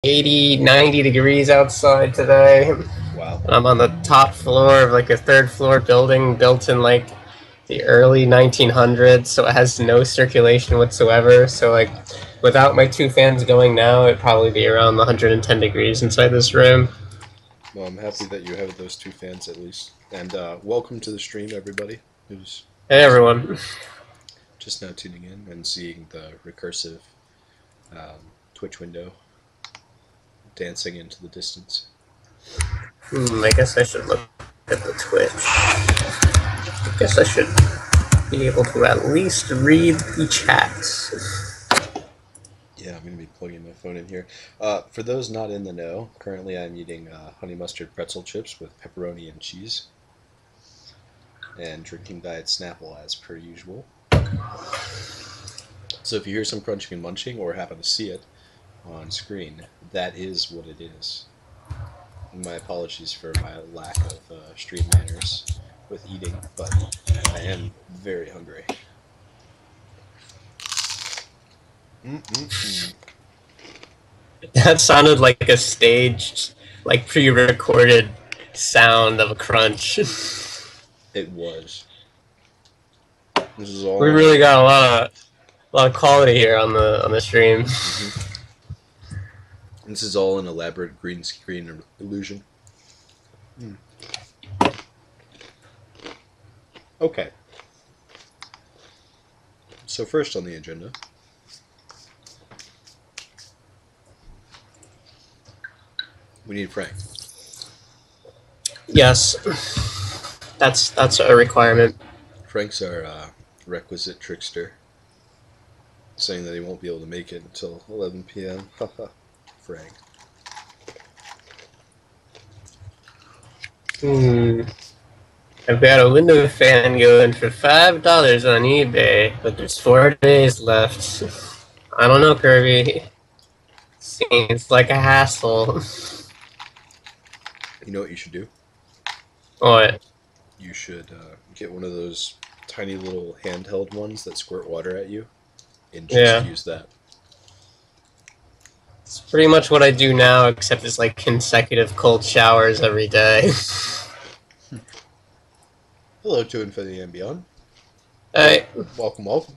80, 90 degrees outside today. Wow. And I'm on the top floor of like a third floor building built in like the early 1900s, so it has no circulation whatsoever. So like without my two fans going now, it'd probably be around 110 degrees inside this room. Well, I'm happy that you have those two fans at least. And welcome to the stream, everybody who's Hey just everyone. just now tuning in and seeing the recursive Twitch window dancing into the distance. I guess I should look at the Twitch. I guess I should be able to at least read the chats. Yeah, I'm going to be plugging my phone in here. For those not in the know, currently I'm eating honey mustard pretzel chips with pepperoni and cheese. And drinking Diet Snapple as per usual. So if you hear some crunching and munching or happen to see it on screen, that is what it is. My apologies for my lack of stream manners with eating, but I am very hungry. That sounded like a staged, like pre-recorded sound of a crunch. It was. This is all. We really got a lot of quality here on the stream. This is all an elaborate green screen illusion. Okay. So first on the agenda, we need Frank. Yes, that's a requirement. Frank's our requisite trickster, saying that he won't be able to make it until 11 p.m. Haha, Frank. I've got a window fan going for $5 on eBay, but there's 4 days left. I don't know, Kirby. Seems like a hassle. You know what you should do? What? You should get one of those tiny little handheld ones that squirt water at you, and just use that. It's pretty much what I do now, except it's like consecutive cold showers every day. Hello to Infinity and Beyond. Hey. Welcome, welcome.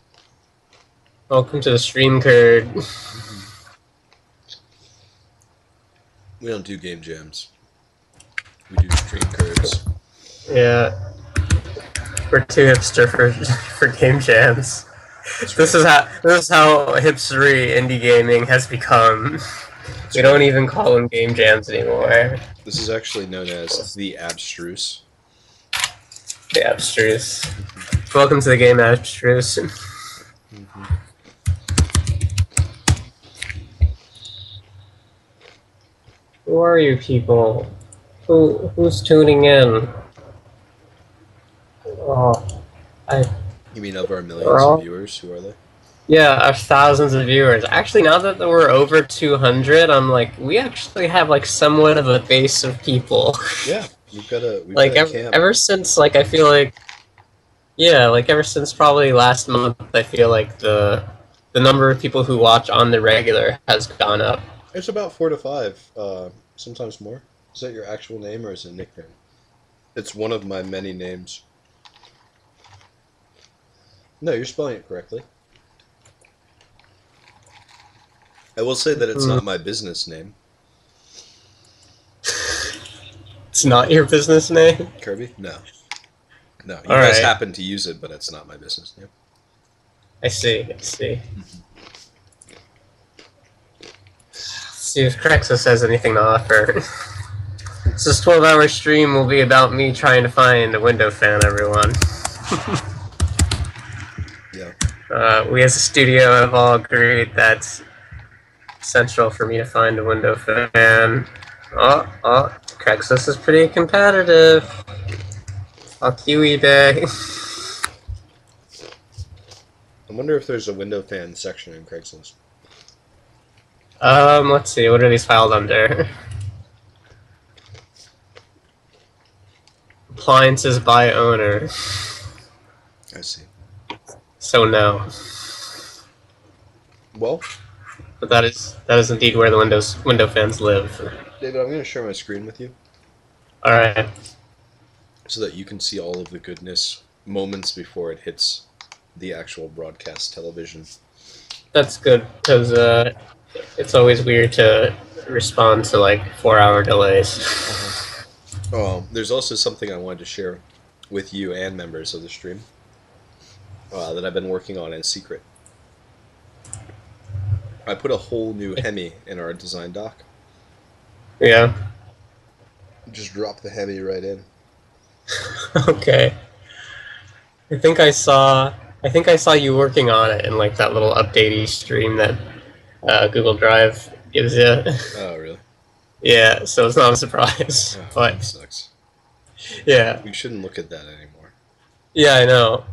Welcome to the stream, Curd. We don't do game jams. We do stream curds. Yeah. We're too hipster for game jams. This is how hipstery indie gaming has become. We don't even call them game jams anymore. This is actually known as the abstruse. The abstruse. Welcome to the game, abstruse. Who are you people? Who's tuning in? Oh, You mean of our millions of viewers? Who are they? Yeah, our thousands of viewers. Actually, now that we're over 200, I'm like, we actually have like somewhat of a base of people. Yeah, we've got a camp. Ever since like I feel like, yeah, like ever since probably last month, I feel like the number of people who watch on the regular has gone up. It's about 4 to 5, sometimes more. Is that your actual name or is it a nickname? It's one of my many names. No, you're spelling it correctly. I will say that it's not my business name. It's not your business name? Kirby? No. No, you guys happen to use it, but it's not my business name. I see. See if Crexus has anything to offer. So this 12-hour stream will be about me trying to find a window fan, everyone. Yeah. We as a studio have all agreed that's essential for me to find a window fan. Crexus is pretty competitive. Fuck you, eBay. I wonder if there's a window fan section in Craigslist. Let's see, what are these filed under? Appliances by owner. I see. So no. Well, But that is indeed where the window fans live. David, I'm going to share my screen with you All right, so that you can see all of the goodness moments before it hits the actual broadcast television. that's good because it's always weird to respond to like 4-hour delays. There's also something I wanted to share with you and members of the stream that I've been working on in secret. I put a whole new Hemi in our design doc. Yeah. Just drop the Hemi right in. Okay. I think I saw. I think I saw you working on it in like that little updatey stream that Google Drive gives you. Oh, really? Yeah, so it's not a surprise. Oh, But that sucks. yeah, We shouldn't look at that anymore. yeah, I know.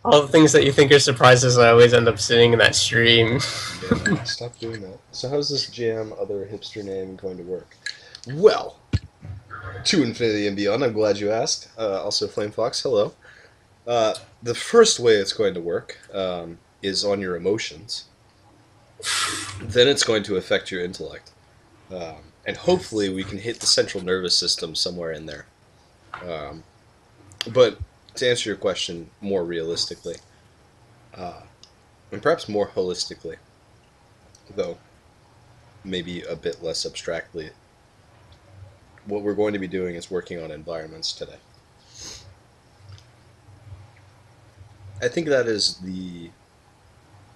All the things that you think are surprises, I always end up seeing in that stream. Yeah, stop doing that. So how's this jam other hipster name going to work? Well, to infinity and beyond. I'm glad you asked. Also, FlameFoxx, hello. The first way it's going to work is on your emotions. Then it's going to affect your intellect. And hopefully we can hit the central nervous system somewhere in there. But to answer your question more realistically, and perhaps more holistically, though maybe a bit less abstractly, what we're going to be doing is working on environments today. I think that is the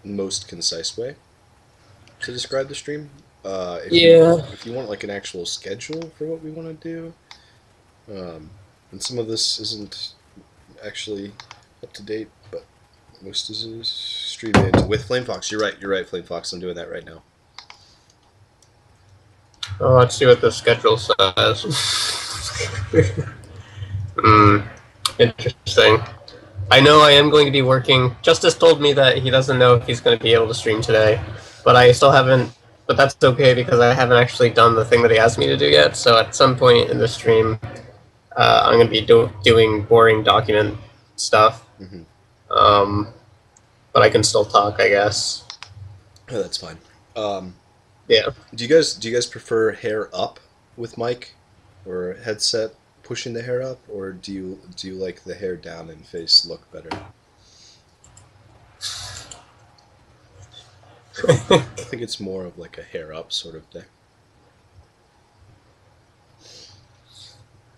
most concise way to describe the stream. If you want like an actual schedule for what we want to do, and some of this isn't actually up to date, but most is streamed with FlameFoxx. You're right, FlameFoxx. I'm doing that right now. Oh, let's see what the schedule says. Interesting. I know I am going to be working. Justice told me that he doesn't know if he's going to be able to stream today, but I still haven't. But that's okay because I haven't actually done the thing that he asked me to do yet. So at some point in the stream, I'm going to be doing boring document stuff. But I can still talk, I guess. Oh, that's fine. Yeah. Do you guys prefer hair up with mic, or headset pushing the hair up, or do you like the hair down and face look better? I think it's more of like a hair up sort of thing.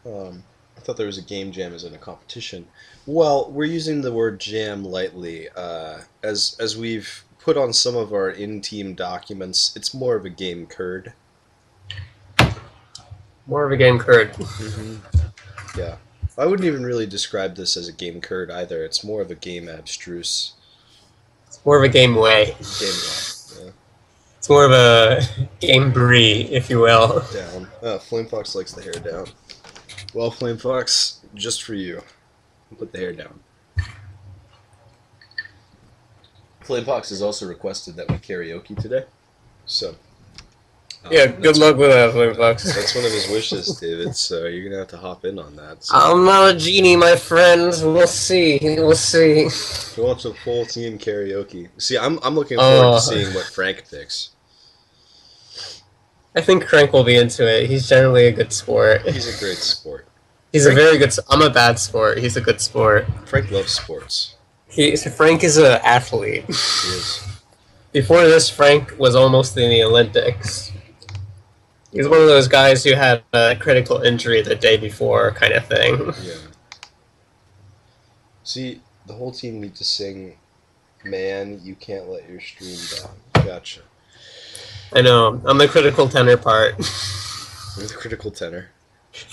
I thought there was a game jam as in a competition. Well, we're using the word jam lightly. As we've put on some of our in-team documents, it's more of a game curd. More of a game curd. Yeah. I wouldn't even really describe this as a game curd either. It's more of a game abstruse. It's more of a game way. Game way, yeah. It's more of a game brie, if you will. Down. FlameFoxx likes the hair down. Well, FlameFoxx, just for you. Put the hair down. FlameFoxx has also requested that we karaoke today. So. Yeah, good luck with that, FlameFoxx. That's one of his wishes, David, so you're going to have to hop in on that. So. I'm not a genie, my friend. We'll see. We'll see. He wants a full team karaoke. See, I'm looking forward to seeing what Frank picks. I think Crank will be into it. He's generally a good sport. He's a great sport. He's Frank, a very good... I'm a bad sport. He's a good sport. Frank loves sports. Frank is an athlete. He is. Before this, Frank was almost in the Olympics. He's one of those guys who had a critical injury the day before kind of thing. Yeah. See, the whole team needs to sing, "Man, you can't let your stream down." Gotcha. I know. I'm the critical tenor part. You're the critical tenor.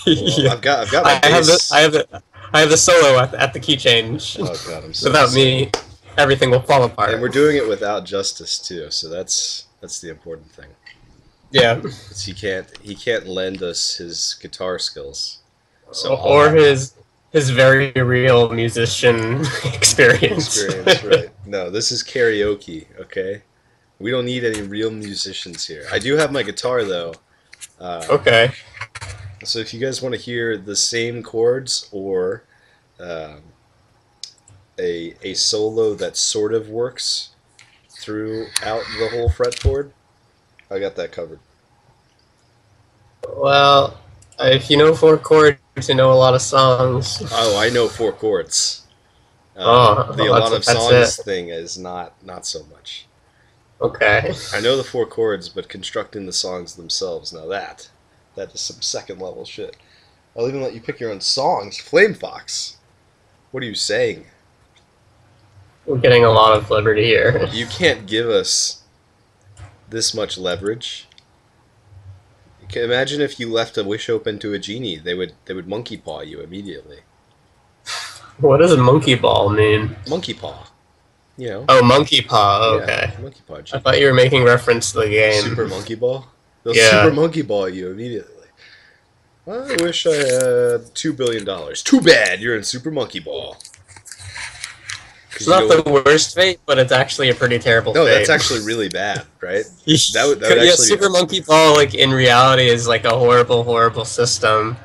Well, yeah. I've got my bass. I have the solo at the key change. Oh god, I'm so Without sorry. me, everything will fall apart. And we're doing it without Justice too, so that's the important thing. Yeah. He can't lend us his guitar skills. So or his very real musician experience. Right. No, this is karaoke, okay? We don't need any real musicians here. I do have my guitar, though. Okay. So if you guys want to hear the same chords or a solo that sort of works throughout the whole fretboard, I got that covered. Well, if you know four chords, you know a lot of songs. Oh, I know four chords. The Oh, a lot of that's songs it. thing is not so much. Okay. I know the four chords, but constructing the songs themselves, now that is some second level shit. I'll even let you pick your own songs. FlameFoxx, what are you saying? We're getting a lot of liberty here. You can't give us this much leverage. Imagine if you left a wish open to a genie, they would monkey paw you immediately. What does a monkey ball mean? Monkey paw, you know? Oh, monkey paw. Yeah, Okay. monkey paw I genie. thought you were making reference to the Super game. monkey ball. They'll super Yeah. monkey ball you immediately. I wish I had $2 billion. Too bad you're in Super Monkey Ball. It's Because you not don't. the worst fate, but it's actually a pretty terrible No, that's fate. actually really bad, right? That would Yeah, actually Super Monkey Ball, like, in reality, is like a horrible, horrible system.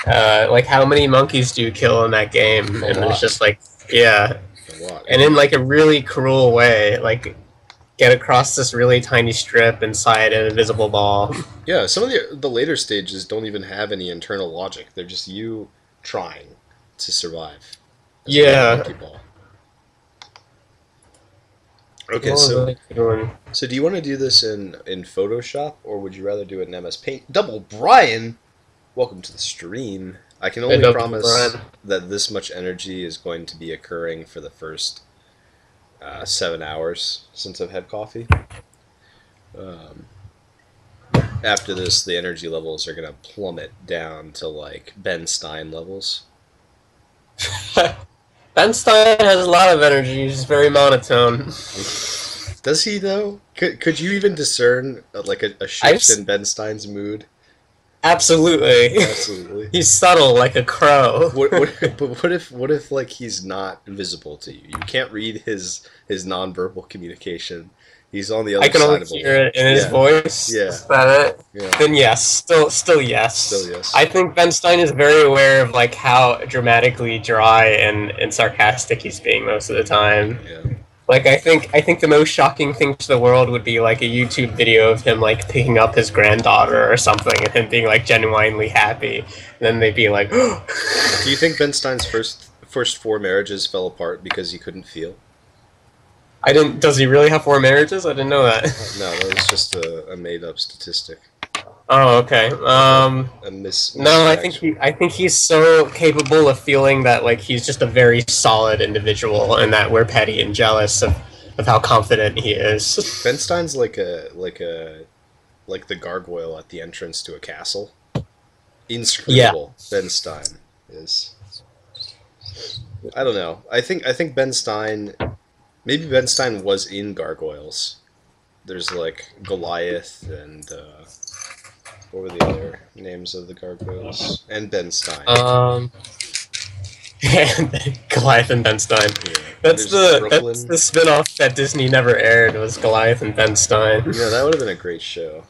yeah, Like, how many monkeys do you kill in that game? a And it's lot, just like, yeah. a lot. And in, like, a really cruel way. Like, get across this really tiny strip inside an invisible ball. Yeah, some of the later stages don't even have any internal logic. They're just you trying to survive. As a little Yeah. monkey ball. Okay, What was so I doing? so do you want to do this in Photoshop or would you rather do it in MS Paint? Double Brian, welcome to the stream. I can only Double promise Brian. that this much energy is going to be occurring for the first 7 hours since I've had coffee. Um, After this, the energy levels are going to plummet down to like Ben Stein levels. Ben Stein has a lot of energy. He's very monotone. Does he though? Could you even discern like a shift in Ben Stein's mood? Absolutely. Absolutely. He's subtle like a crow. But what if like he's not visible to you? You can't read his nonverbal communication. He's on the other I can side only of the hear it in his Yeah. voice. Yeah. Is that it? Yeah. Then yes, still yes. Still yes. I think Ben Stein is very aware of like how dramatically dry and sarcastic he's being most of the time. Yeah. Like I think the most shocking thing to the world would be like a YouTube video of him like picking up his granddaughter or something and him being like genuinely happy. And then they'd be like, Do you think Ben Stein's first 4 marriages fell apart because he couldn't feel? I didn't. Does he really have 4 marriages? I didn't know that. No, that was just a made up statistic. Oh, okay. No, I think he's so capable of feeling that like he's just a very solid individual, and that we're petty and jealous of how confident he is. Ben Stein's like the gargoyle at the entrance to a castle. Inscrutable. Yeah. Ben Stein is. I don't know. I think Ben Stein. Maybe Ben Stein was in Gargoyles. There's like Goliath and what were the other names of the Gargoyles? And Ben Stein. Goliath and Ben Stein. Yeah. That's the spin-off that Disney never aired, was Goliath and Ben Stein. Yeah, that would have been a great show.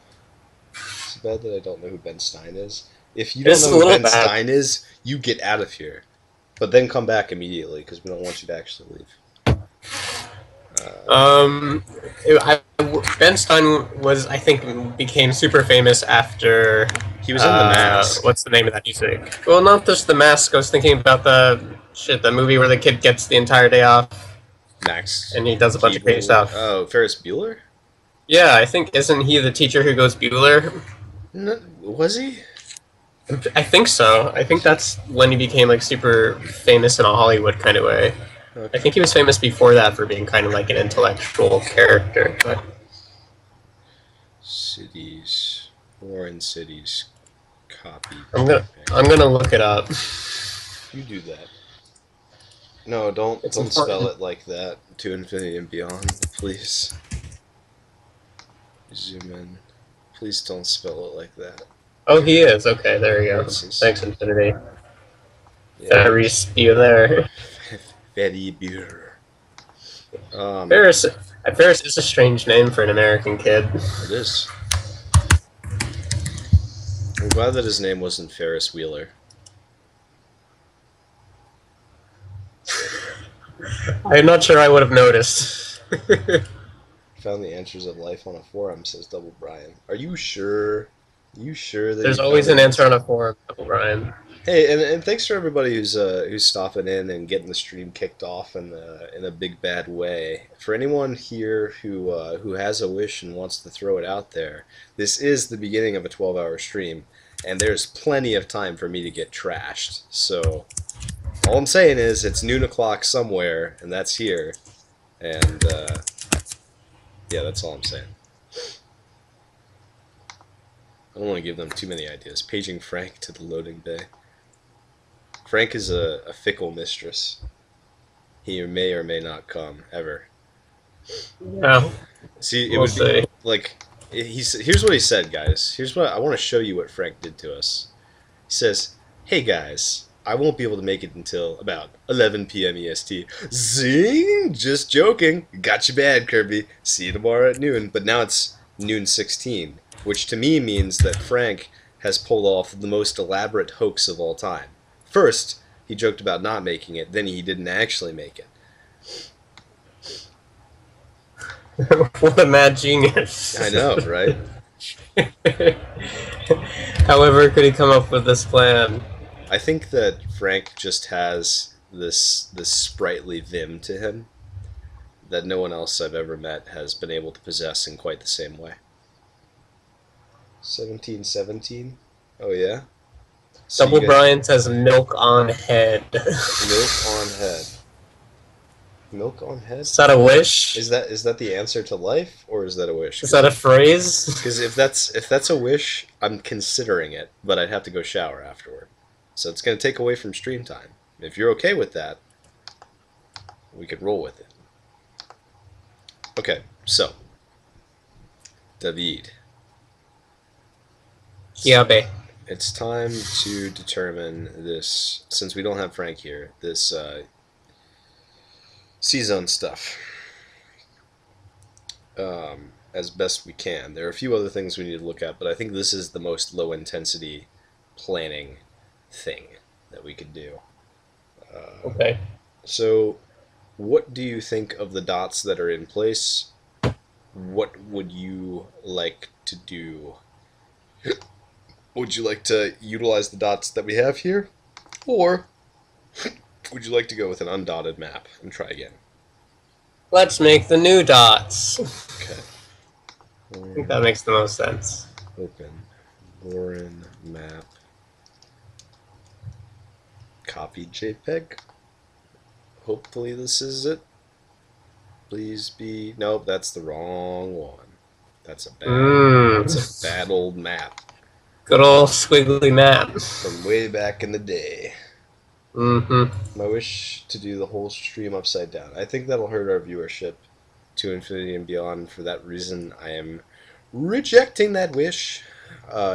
It's bad that I don't know who Ben Stein is. If you don't know who Ben Stein is, you get out of here. But then come back immediately, because we don't want you to actually leave. Ben Stein was, I think, became super famous after he was in The Mask. What's the name of that music? Well, not just The Mask. I was thinking about the movie where the kid gets the entire day off. Max. And he does a bunch of crazy stuff. Oh, Ferris Bueller? Yeah, I think, isn't he the teacher who goes Bueller? No, was he? I think so. I think that's when he became like super famous in a Hollywood kind of way. Okay. I think he was famous before that for being kind of like an intellectual character. But cities, foreign cities, copy. I'm gonna look it up. You do that. No, don't spell it like that. To infinity and beyond, please. Zoom in. Please don't spell it like that. Oh, he is. Okay, there you go. Thanks, Infinity. Yeah. Ferris Bueller. Ferris Bueller. Ferris is a strange name for an American kid. It is. I'm glad that his name wasn't Ferris Wheeler. I'm not sure I would have noticed. Found the answers of life on a forum, says Double Brian. Are you sure? You sure that There's you always found an an answer answer? on a forum, Brian. Hey, and thanks for everybody who's stopping in and getting the stream kicked off in a big bad way. For anyone here who has a wish and wants to throw it out there, this is the beginning of a 12-hour stream, and there's plenty of time for me to get trashed. So all I'm saying is it's noon o'clock somewhere, and that's here, and yeah, that's all I'm saying. I don't want to give them too many ideas. Paging Frank to the loading bay. Frank is a fickle mistress. He may or may not come, ever. Yeah, See, it we'll would be see. like here's what he said, guys. Here's what I want to show you what Frank did to us. He says, "Hey guys, I won't be able to make it until about 11 p.m. EST. Zing! Just joking. Got you bad, Kirby. See you tomorrow at noon." But now it's noon 16, which to me means that Frank has pulled off the most elaborate hoax of all time. First, he joked about not making it, then he didn't actually make it. What a mad genius. I know, right? However, could he come up with this plan? I think that Frank just has this sprightly vim to him that no one else I've ever met has been able to possess in quite the same way. 1717? Oh yeah? So Double Brian says milk on head. Milk on head. Milk on head? Is that a wish? Is that the answer to life, or is that a wish? Is that a phrase? Because if that's a wish, I'm considering it, but I'd have to go shower afterward. So it's going to take away from stream time. If you're okay with that, we could roll with it. Okay, so David. Yeah, babe. It's time to determine this, since we don't have Frank here, this C-Zone stuff as best we can. There are a few other things we need to look at, but I think this is the most low-intensity planning thing that we could do. Okay. So, what do you think of the dots that are in place? What would you like to do? Would you like to utilize the dots that we have here? Or would you like to go with an undotted map and try again? Let's make the new dots. Okay. I think that makes the most sense. Open. Lauren map. Copy JPEG. Hopefully this is it. Please be... Nope, that's the wrong one. That's a bad old map. Good old squiggly map. From way back in the day. Mm-hmm. My wish to do the whole stream upside down. I think that'll hurt our viewership to infinity and beyond. For that reason, I am rejecting that wish.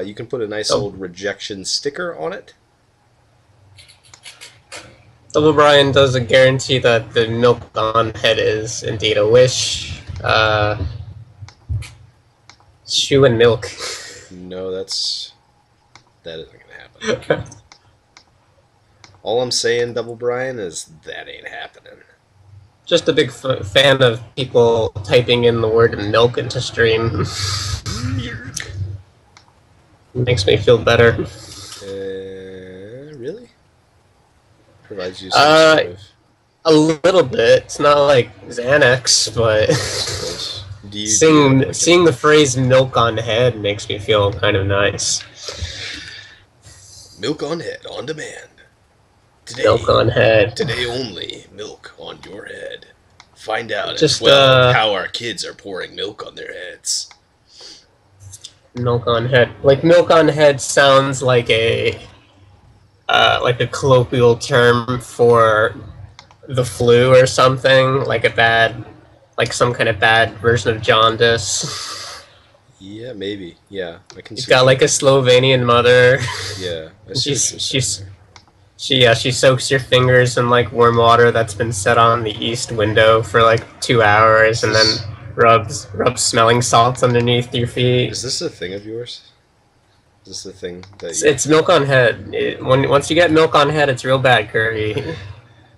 You can put a nice old rejection sticker on it. Double Brian doesn't guarantee that the milk on head is indeed a wish. Shoe and milk. No, that isn't gonna happen. All I'm saying, Double Brian, is that ain't happening. Just a big fan of people typing in the word milk into stream. Makes me feel better. Really? Provides you some sort of... A little bit. It's not like Xanax, but seeing the phrase "milk on head" makes me feel kind of nice. Milk on head, on demand. Today, milk on head. Today only, milk on your head. Find out Just, at 12 how our kids are pouring milk on their heads. Milk on head. Like, milk on head sounds like a colloquial term for the flu or something, like some kind of bad version of jaundice. Yeah, maybe. Yeah, I can. She's got like a Slovenian mother. Yeah, she soaks your fingers in like warm water that's been set on the east window for like 2 hours, and then rubs smelling salts underneath your feet. Is this a thing of yours? Is this the thing that It's milk on head. Once you get milk on head, it's real bad, Kirby.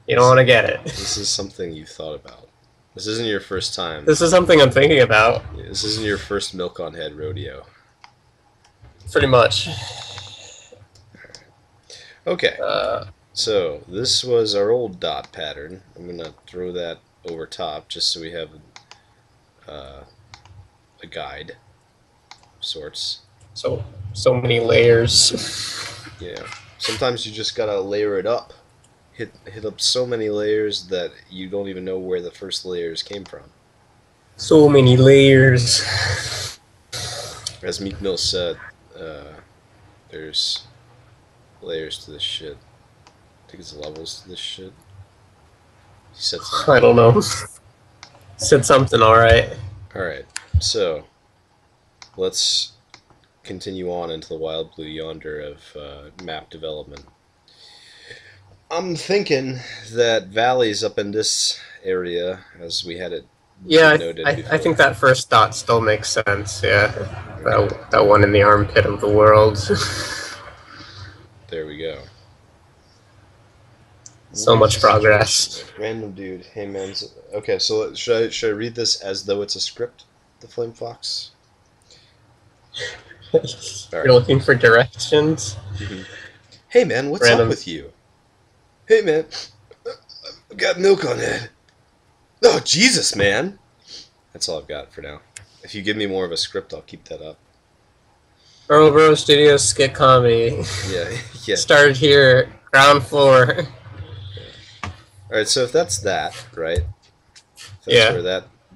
You don't want to get it. This is something you thought about. This isn't your first time. This is something I'm thinking about. This isn't your first milk on head rodeo. Pretty much. Okay. So this was our old dot pattern. I'm gonna throw that over top just so we have a guide of sorts. So many layers. Yeah. Sometimes you just gotta layer it up. Hit up so many layers that you don't even know where the first layers came from. So many layers. As Meek Mill said, there's layers to this shit. I think it's levels to this shit. He said something. I don't know. Said something alright. Alright, so let's continue on into the wild blue yonder of map development. I'm thinking that valleys up in this area, as we had it noted before. I think that first dot still makes sense, yeah. That one in the armpit of the world. There we go. So much progress. Random dude. Hey man. Okay, so should I read this as though it's a script? The FlameFoxx. You're looking for directions? Mm-hmm. Hey man, what's up with you? Hey man, I've got milk on head. Oh Jesus, man. That's all I've got for now. If you give me more of a script, I'll keep that up. Earl Bro Studios skit comedy. Yeah. Started here, ground floor. Alright, so if that's that, right? If that's where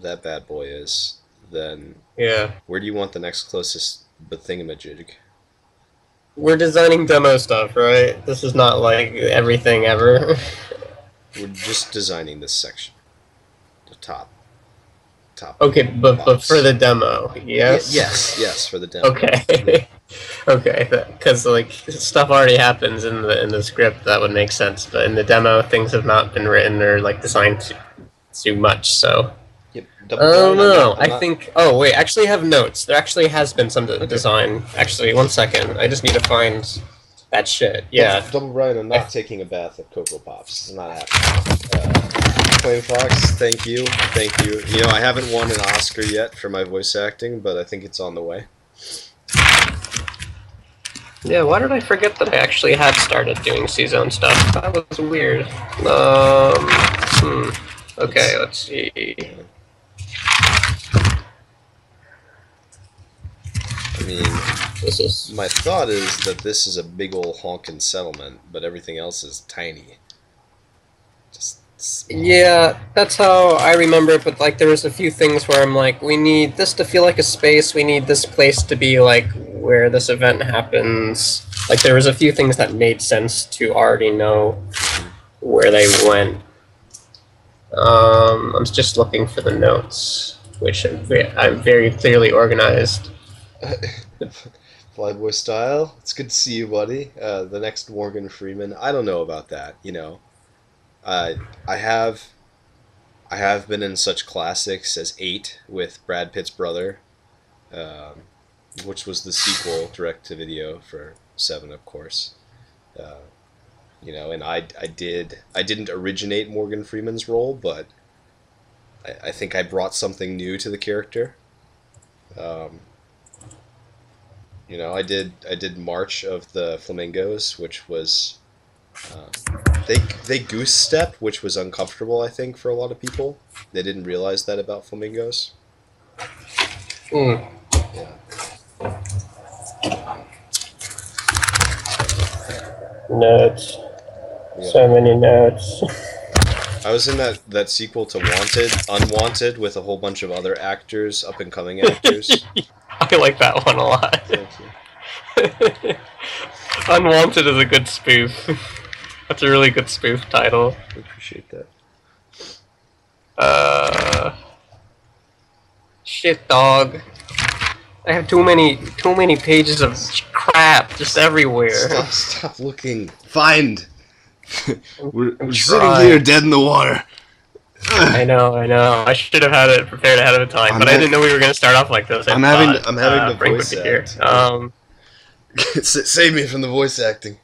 that bad boy is, then where do you want the next closest thingamajig? We're designing demo stuff, right? This is not like everything ever. We're just designing this section. The top. Okay, but for the demo, yes? Yes, for the demo. Okay. Okay, because like stuff already happens in the script, that would make sense. But in the demo, things have not been written or like designed too much. So yep. I don't know. I think. Oh wait, actually, I have notes. There actually has been some design. Actually, 1 second. I just need to find that shit. Yeah. Double Brian, I'm not taking a bath at Cocoa Pops. It's not happening. FlameFoxx, thank you. You know, I haven't won an Oscar yet for my voice acting, but I think it's on the way. Yeah, why did I forget that I actually had started doing C-Zone stuff? That was weird. Okay, let's see. I mean, my thought is that this is a big ol' honkin' settlement, but everything else is tiny. Yeah, that's how I remember it, but like there was a few things where I'm like, we need this to feel like a space, we need this place to be like where this event happens. Like there was a few things that made sense to already know where they went. I'm just looking for the notes, which I'm very clearly organized. Flyboy style, it's good to see you, buddy. The next Morgan Freeman, I don't know about that, you know. I have been in such classics as 8 with Brad Pitt's brother, which was the sequel direct-to-video for 7, of course. You know, and I didn't originate Morgan Freeman's role, but I think I brought something new to the character. You know, I did March of the Flamingos, which was they goose step, which was uncomfortable, I think, for a lot of people. They didn't realize that about flamingos. Yeah. Notes. Yeah. So many notes. I was in that sequel to Unwanted, with a whole bunch of other actors, up-and-coming actors. I like that one a lot. Thank you. Unwanted is a good spoof. That's a really good spoof title. I appreciate that. Shit, dog. I have too many pages of crap just everywhere. Stop looking. Find. We're sitting here dead in the water. I know. I should have had it prepared ahead of time, but I didn't know we were going to start off like this. I'm having the voice act. Save me from the voice acting.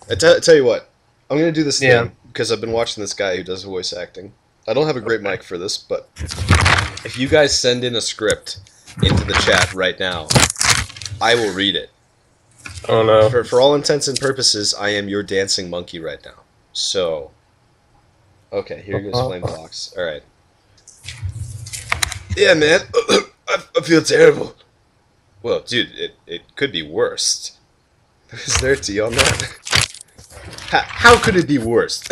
I tell you what, I'm going to do this thing, because I've been watching this guy who does voice acting. I don't have a great mic for this, but if you guys send in a script into the chat right now, I will read it. Oh no. For all intents and purposes, I am your dancing monkey right now. So, okay, here goes FlameFoxx. All right. Yeah, man, I feel terrible. Well, dude, it could be worse. Is there a T on that? How could it be worse?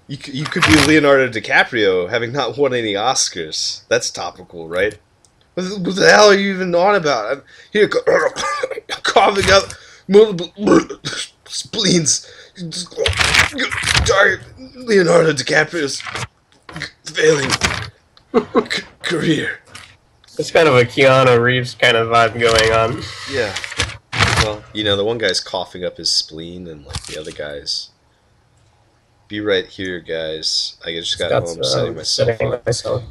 You could be Leonardo DiCaprio, having not won any Oscars. That's topical, right? What the hell are you even on about? I'm here coughing up multiple spleens. Leonardo DiCaprio's failing career. It's kind of a Keanu Reeves kind of vibe going on. Yeah. Well, you know, the one guy's coughing up his spleen, and like the other guy's. Be right here, guys. I just got home setting myself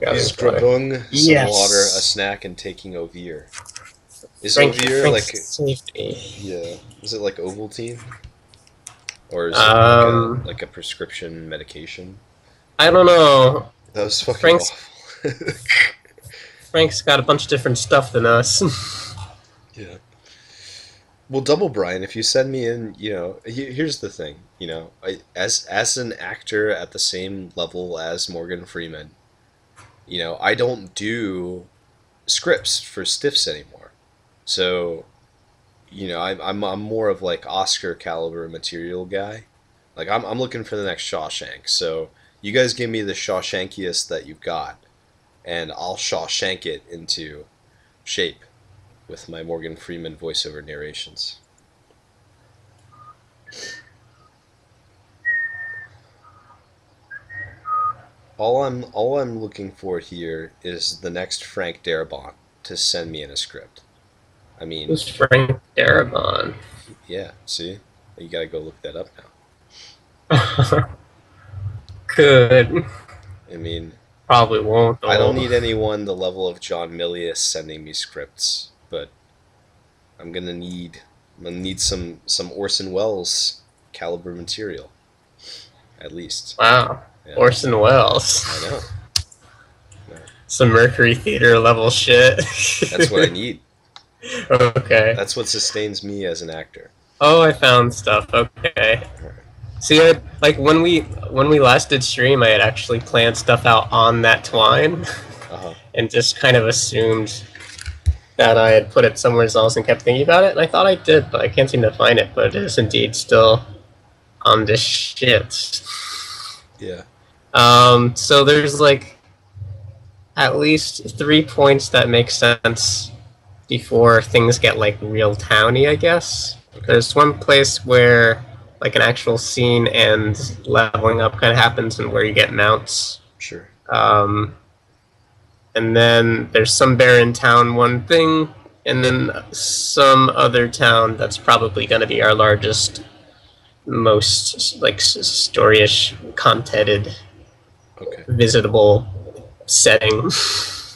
up. Scrubbing some water, a snack, and taking Overe. Is Overe like safety? Yeah. Is it like Ovaltine? Or is it like a prescription medication? I don't know. That was fucking awful. Frank's got a bunch of different stuff than us. Yeah. Well, Double Brian, if you send me in, you know, here's the thing, you know, as an actor at the same level as Morgan Freeman, you know, I don't do scripts for stiffs anymore. So, you know, I'm more of like Oscar caliber material guy. Like I'm looking for the next Shawshank. So you guys give me the Shawshankiest that you've got, and I'll Shawshank it into shape with my Morgan Freeman voiceover narrations. All I'm looking for here is the next Frank Darabont to send me in a script. I mean, who's Frank Darabont? Yeah, see, you gotta go look that up now. Good. I mean, probably won't. Though. I don't need anyone the level of John Milius sending me scripts, but I'm gonna need some Orson Welles caliber material, at least. Wow, yeah. Orson Welles. I know. No. Some Mercury Theater level shit. That's what I need. Okay. That's what sustains me as an actor. Oh, I found stuff. Okay. Right. See, like when we last did stream, I had actually planned stuff out on that twine, and just kind of assumed that I had put it somewhere else and kept thinking about it. And I thought I did, but I can't seem to find it. But it is indeed still on this shit. Yeah. So there's like at least 3 points that make sense before things get like real towny, I guess. Okay. There's one place where like an actual scene and leveling up kind of happens, and where you get mounts. Sure. And then there's some barren town, one thing, and then some other town that's probably going to be our largest, most like storyish, contented, visitable setting.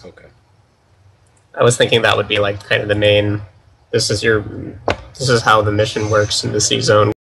Okay. I was thinking that would be like kind of the main. This is how the mission works in the C zone.